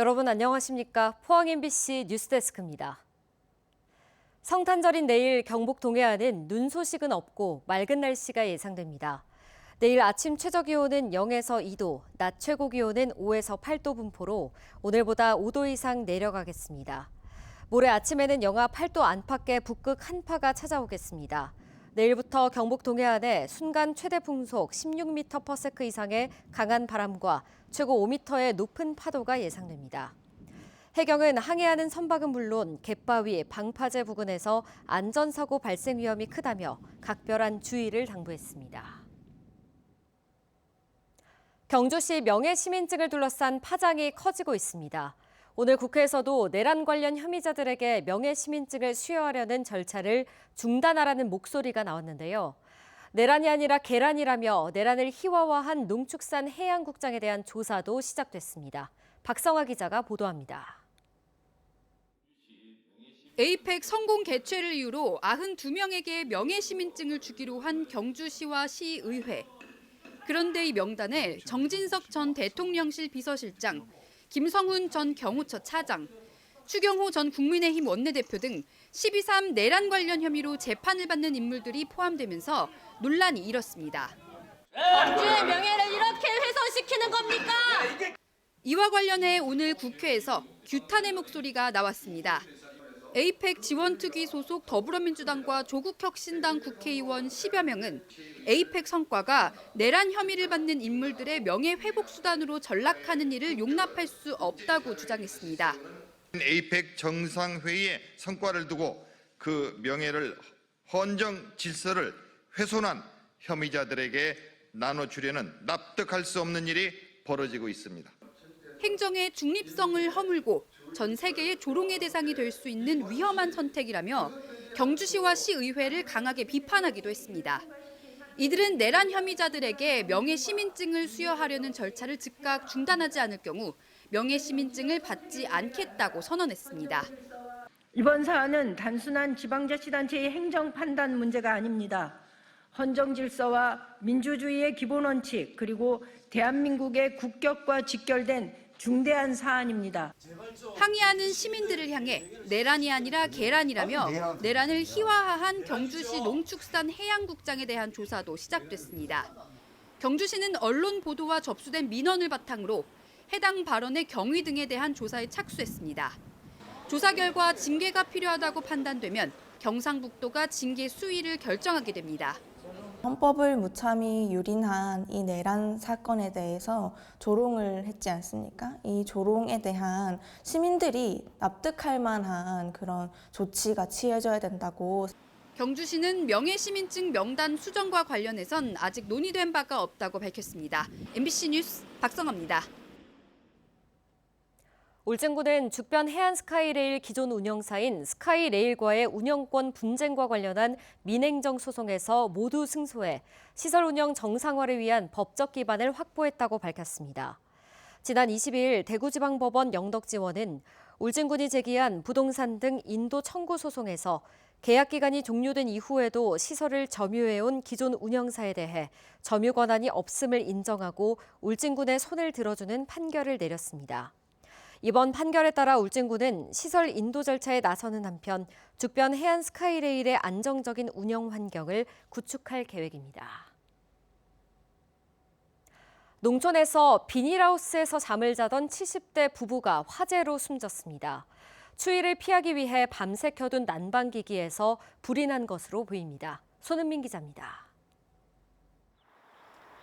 여러분 안녕하십니까? 포항 MBC 뉴스데스크입니다. 성탄절인 내일 경북 동해안은 눈 소식은 없고 맑은 날씨가 예상됩니다. 내일 아침 최저기온은 0에서 2도, 낮 최고기온은 5에서 8도 분포로 오늘보다 5도 이상 내려가겠습니다. 모레 아침에는 영하 8도 안팎의 북극 한파가 찾아오겠습니다. 내일부터 경북 동해안에 순간 최대 풍속 16m/s 이상의 강한 바람과 최고 5m의 높은 파도가 예상됩니다. 해경은 항해하는 선박은 물론 갯바위, 방파제 부근에서 안전사고 발생 위험이 크다며 각별한 주의를 당부했습니다. 경주시 명예시민증을 둘러싼 파장이 커지고 있습니다. 오늘 국회에서도 내란 관련 혐의자들에게 명예시민증을 수여하려는 절차를 중단하라는 목소리가 나왔는데요. 내란이 아니라 계란이라며 내란을 희화화한 농축산해양국장에 대한 조사도 시작됐습니다. 박성아 기자가 보도합니다. 에이펙 성공 개최를 이유로 92명에게 명예시민증을 주기로 한 경주시와 시의회. 그런데 이 명단에 정진석 전 대통령실 비서실장, 김성훈 전 경호처 차장, 추경호 전 국민의힘 원내대표 등 12.3 내란 관련 혐의로 재판을 받는 인물들이 포함되면서 논란이 일었습니다. 경주의 명예를 이렇게 훼손시키는 겁니까? 이와 관련해 오늘 국회에서 규탄의 목소리가 나왔습니다. 에이펙 지원특위 소속 더불어민주당과 조국혁신당 국회의원 10여 명은 에이펙 성과가 내란 혐의를 받는 인물들의 명예회복 수단으로 전락하는 일을 용납할 수 없다고 주장했습니다. 에이펙 정상회의의 성과를 두고 그 명예를 헌정 질서를 훼손한 혐의자들에게 나눠주려는 납득할 수 없는 일이 벌어지고 있습니다. 행정의 중립성을 허물고 전 세계의 조롱의 대상이 될 수 있는 위험한 선택이라며 경주시와 시의회를 강하게 비판하기도 했습니다. 이들은 내란 혐의자들에게 명예시민증을 수여하려는 절차를 즉각 중단하지 않을 경우 명예시민증을 받지 않겠다고 선언했습니다. 이번 사안은 단순한 지방자치단체의 행정 판단 문제가 아닙니다. 헌정 질서와 민주주의의 기본 원칙 그리고 대한민국의 국격과 직결된 중대한 사안입니다. 항의하는 시민들을 향해 내란이 아니라 계란이라며 내란을 희화화한 경주시 농축산해양국장에 대한 조사도 시작됐습니다. 경주시는 언론 보도와 접수된 민원을 바탕으로 해당 발언의 경위 등에 대한 조사에 착수했습니다. 조사 결과 징계가 필요하다고 판단되면 경상북도가 징계 수위를 결정하게 됩니다. 헌법을 무참히 유린한 이 내란 사건에 대해서 조롱을 했지 않습니까? 이 조롱에 대한 시민들이 납득할 만한 그런 조치가 취해져야 된다고. 경주시는 명예시민증 명단 수정과 관련해선 아직 논의된 바가 없다고 밝혔습니다. MBC 뉴스 박성아입니다. 울진군은 죽변 해안스카이레일 기존 운영사인 스카이레일과의 운영권 분쟁과 관련한 민행정 소송에서 모두 승소해 시설 운영 정상화를 위한 법적 기반을 확보했다고 밝혔습니다. 지난 22일 대구지방법원 영덕지원은 울진군이 제기한 부동산 등 인도 청구 소송에서 계약 기간이 종료된 이후에도 시설을 점유해온 기존 운영사에 대해 점유 권한이 없음을 인정하고 울진군의 손을 들어주는 판결을 내렸습니다. 이번 판결에 따라 울진군은 시설 인도 절차에 나서는 한편 죽변 해안 스카이레일의 안정적인 운영 환경을 구축할 계획입니다. 농촌에서 비닐하우스에서 잠을 자던 70대 부부가 화재로 숨졌습니다. 추위를 피하기 위해 밤새 켜둔 난방기기에서 불이 난 것으로 보입니다. 손은민 기자입니다.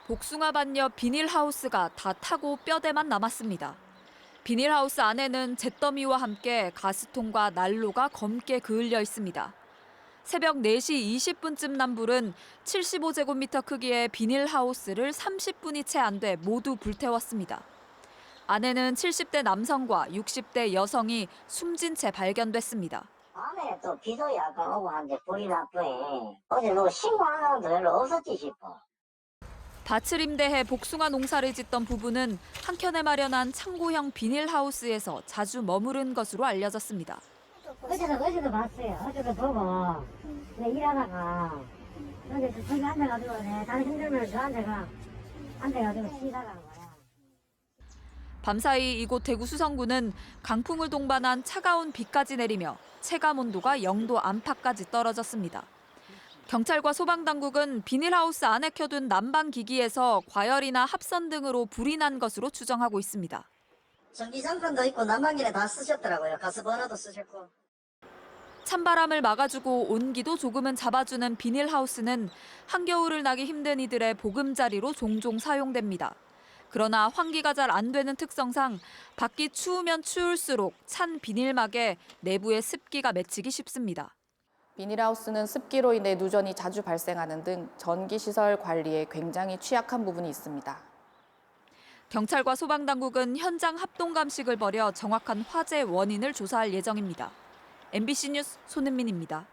복숭아밭 옆 비닐하우스가 다 타고 뼈대만 남았습니다. 비닐하우스 안에는 잿더미와 함께 가스통과 난로가 검게 그을려 있습니다. 새벽 4시 20분쯤 난 불은 75제곱미터 크기의 비닐하우스를 30분이 채 안 돼 모두 불태웠습니다. 안에는 70대 남성과 60대 여성이 숨진 채 발견됐습니다. 밤에 또 비도 약간 오고 하는데 불이 났더니 어제 너 신고하는 사람도 별로 없었지 싶어. 밭을 임대해 복숭아 농사를 짓던 부부는 한켠에 마련한 창고형 비닐하우스에서 자주 머무른 것으로 알려졌습니다. 어제도 봤어요. 어제도 보고 내 일하다가 어제 저기 앉아가지고 다리 힘들면 저 앉아가지고 쉬다가 거야. 밤사이 이곳 대구 수성구는 강풍을 동반한 차가운 비까지 내리며 체감 온도가 0도 안팎까지 떨어졌습니다. 경찰과 소방당국은 비닐하우스 안에 켜둔 난방기기에서 과열이나 합선 등으로 불이 난 것으로 추정하고 있습니다. 전기장판도 있고 난방기를 다 쓰셨더라고요. 가스버너도 쓰셨고. 찬바람을 막아주고 온기도 조금은 잡아주는 비닐하우스는 한겨울을 나기 힘든 이들의 보금자리로 종종 사용됩니다. 그러나 환기가 잘 안 되는 특성상 밖이 추우면 추울수록 찬 비닐막에 내부에 습기가 맺히기 쉽습니다. 비닐하우스는 습기로 인해 누전이 자주 발생하는 등 전기시설 관리에 굉장히 취약한 부분이 있습니다. 경찰과 소방당국은 현장 합동감식을 벌여 정확한 화재 원인을 조사할 예정입니다. MBC 뉴스 손은민입니다.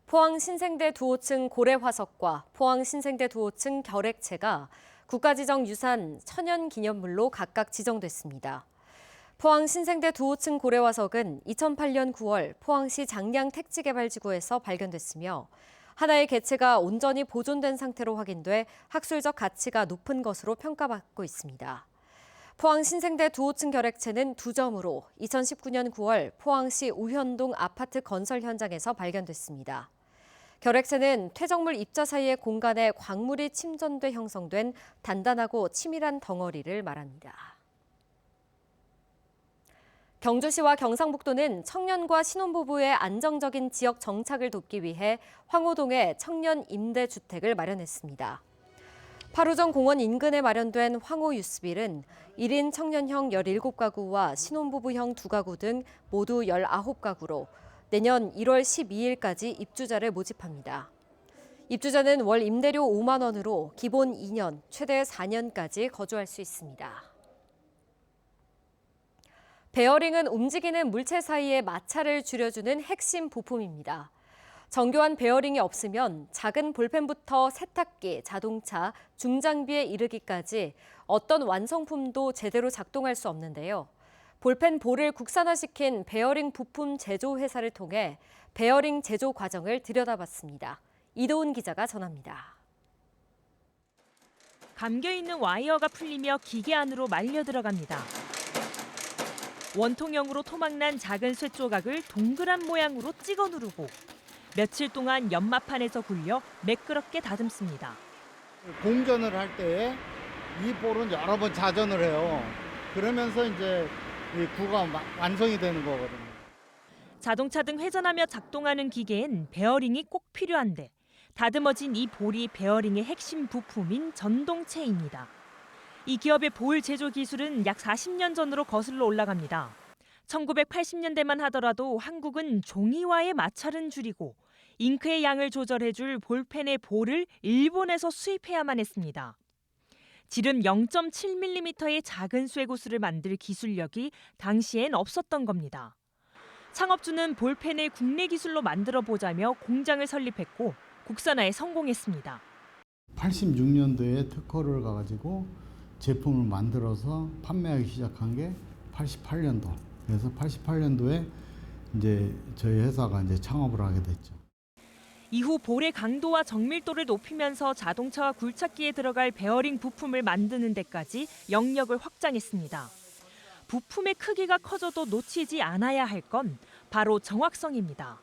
포항 신생대 두 5층 고래화석과 포항 신생대 두 5층 결핵체가 국가지정 유산 천연기념물로 각각 지정됐습니다. 포항 신생대 두 5층 고래화석은 2008년 9월 포항시 장량 택지개발지구에서 발견됐으며 하나의 개체가 온전히 보존된 상태로 확인돼 학술적 가치가 높은 것으로 평가받고 있습니다. 포항 신생대 두 5층 결핵체는 2점으로 2019년 9월 포항시 우현동 아파트 건설 현장에서 발견됐습니다. 결핵체는 퇴적물 입자 사이의 공간에 광물이 침전돼 형성된 단단하고 치밀한 덩어리를 말합니다. 경주시와 경상북도는 청년과 신혼부부의 안정적인 지역 정착을 돕기 위해 황호동에 청년 임대주택을 마련했습니다. 파루정 공원 인근에 마련된 황호 유스빌은 1인 청년형 17가구와 신혼부부형 2가구 등 모두 19가구로 내년 1월 12일까지 입주자를 모집합니다. 입주자는 월 임대료 5만 원으로 기본 2년, 최대 4년까지 거주할 수 있습니다. 베어링은 움직이는 물체 사이의 마찰을 줄여주는 핵심 부품입니다. 정교한 베어링이 없으면 작은 볼펜부터 세탁기, 자동차, 중장비에 이르기까지 어떤 완성품도 제대로 작동할 수 없는데요. 볼펜 볼을 국산화시킨 베어링 부품 제조 회사를 통해 베어링 제조 과정을 들여다봤습니다. 이도훈 기자가 전합니다. 감겨있는 와이어가 풀리며 기계 안으로 말려 들어갑니다. 원통형으로 토막난 작은 쇠 조각을 동그란 모양으로 찍어 누르고 며칠 동안 연마판에서 굴려 매끄럽게 다듬습니다. 공전을 할 때 이 볼은 여러 번 자전을 해요. 그러면서 이제 이 구가 완성이 되는 거거든요. 자동차 등 회전하며 작동하는 기계엔 베어링이 꼭 필요한데 다듬어진 이 볼이 베어링의 핵심 부품인 전동체입니다. 이 기업의 볼 제조 기술은 약 40년 전으로 거슬러 올라갑니다. 1980년대만 하더라도 한국은 종이와의 마찰은 줄이고 잉크의 양을 조절해줄 볼펜의 볼을 일본에서 수입해야만 했습니다. 지름 0.7mm의 작은 쇠구슬을 만들 기술력이 당시엔 없었던 겁니다. 창업주는 볼펜을 국내 기술로 만들어 보자며 공장을 설립했고 국산화에 성공했습니다. 86년도에 특허를 가지고 제품을 만들어서 판매하기 시작한 게 88년도. 그래서 88년도에 이제 저희 회사가 이제 창업을 하게 됐죠. 이후 볼의 강도와 정밀도를 높이면서 자동차와 굴착기에 들어갈 베어링 부품을 만드는 데까지 영역을 확장했습니다. 부품의 크기가 커져도 놓치지 않아야 할 건 바로 정확성입니다.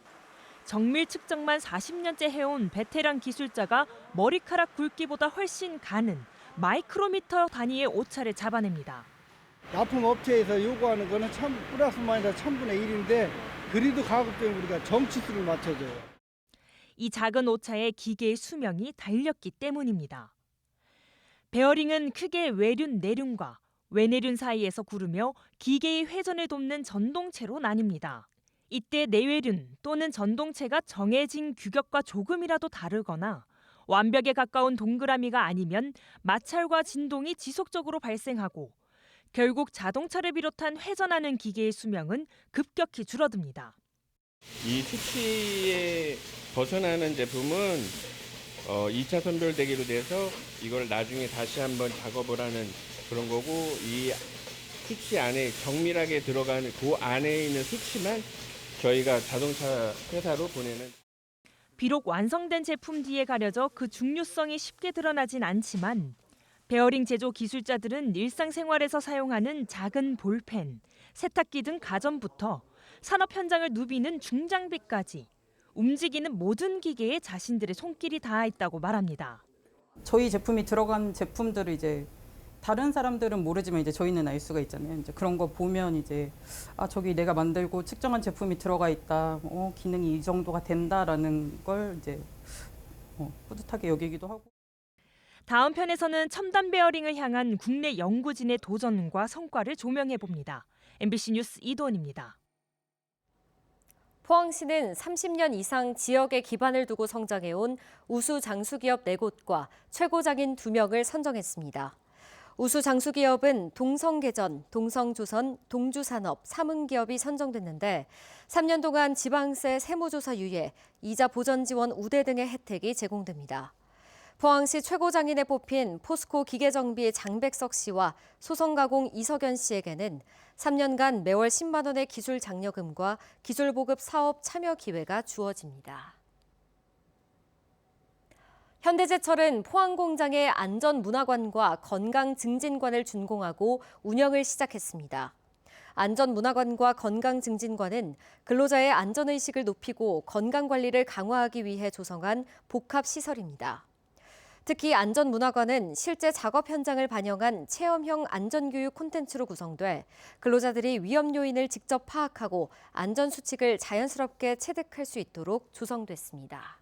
정밀 측정만 40년째 해온 베테랑 기술자가 머리카락 굵기보다 훨씬 가는 마이크로미터 단위의 오차를 잡아냅니다. 납품 업체에서 요구하는 거는 플러스 마이너스 1000분의 1인데 그래도 가급적이면 우리가 정치수를 맞춰줘요. 이 작은 오차에 기계의 수명이 달렸기 때문입니다. 베어링은 크게 외륜, 내륜과 외내륜 사이에서 구르며 기계의 회전을 돕는 전동체로 나뉩니다. 이때 내외륜 또는 전동체가 정해진 규격과 조금이라도 다르거나 완벽에 가까운 동그라미가 아니면 마찰과 진동이 지속적으로 발생하고 결국 자동차를 비롯한 회전하는 기계의 수명은 급격히 줄어듭니다. 이 수치에 벗어나는 제품은 2차 선별되기로 돼서 이걸 나중에 다시 한번 작업을 하는 그런 거고 이 수치 안에 정밀하게 들어가는 그 안에 있는 수치만 저희가 자동차 회사로 보내는. 비록 완성된 제품 뒤에 가려져 그 중요성이 쉽게 드러나진 않지만 베어링 제조 기술자들은 일상생활에서 사용하는 작은 볼펜, 세탁기 등 가전부터 산업 현장을 누비는 중장비까지 움직이는 모든 기계에 자신들의 손길이 닿아 있다고 말합니다. 저희 제품이 들어간 제품들을 이제 다른 사람들은 모르지만 이제 저희는 알 수가 있잖아요. 이제 그런 거 보면 이제 저기 내가 만들고 측정한 제품이 들어가 있다. 기능이 이 정도가 된다라는 걸 이제 뿌듯하게 여기기도 하고. 다음 편에서는 첨단 베어링을 향한 국내 연구진의 도전과 성과를 조명해 봅니다. MBC 뉴스 이도원입니다. 포항시는 30년 이상 지역에 기반을 두고 성장해온 우수 장수기업 4곳과 최고장인 2명을 선정했습니다. 우수 장수기업은 동성개전, 동성조선, 동주산업, 삼흥기업이 선정됐는데 3년 동안 지방세 세무조사 유예, 이자 보전 지원 우대 등의 혜택이 제공됩니다. 포항시 최고장인에 뽑힌 포스코 기계정비 장백석 씨와 소성가공 이석연 씨에게는 3년간 매월 10만 원의 기술 장려금과 기술보급 사업 참여 기회가 주어집니다. 현대제철은 포항공장에 안전문화관과 건강증진관을 준공하고 운영을 시작했습니다. 안전문화관과 건강증진관은 근로자의 안전의식을 높이고 건강관리를 강화하기 위해 조성한 복합시설입니다. 특히 안전문화관은 실제 작업 현장을 반영한 체험형 안전교육 콘텐츠로 구성돼 근로자들이 위험 요인을 직접 파악하고 안전수칙을 자연스럽게 체득할 수 있도록 조성됐습니다.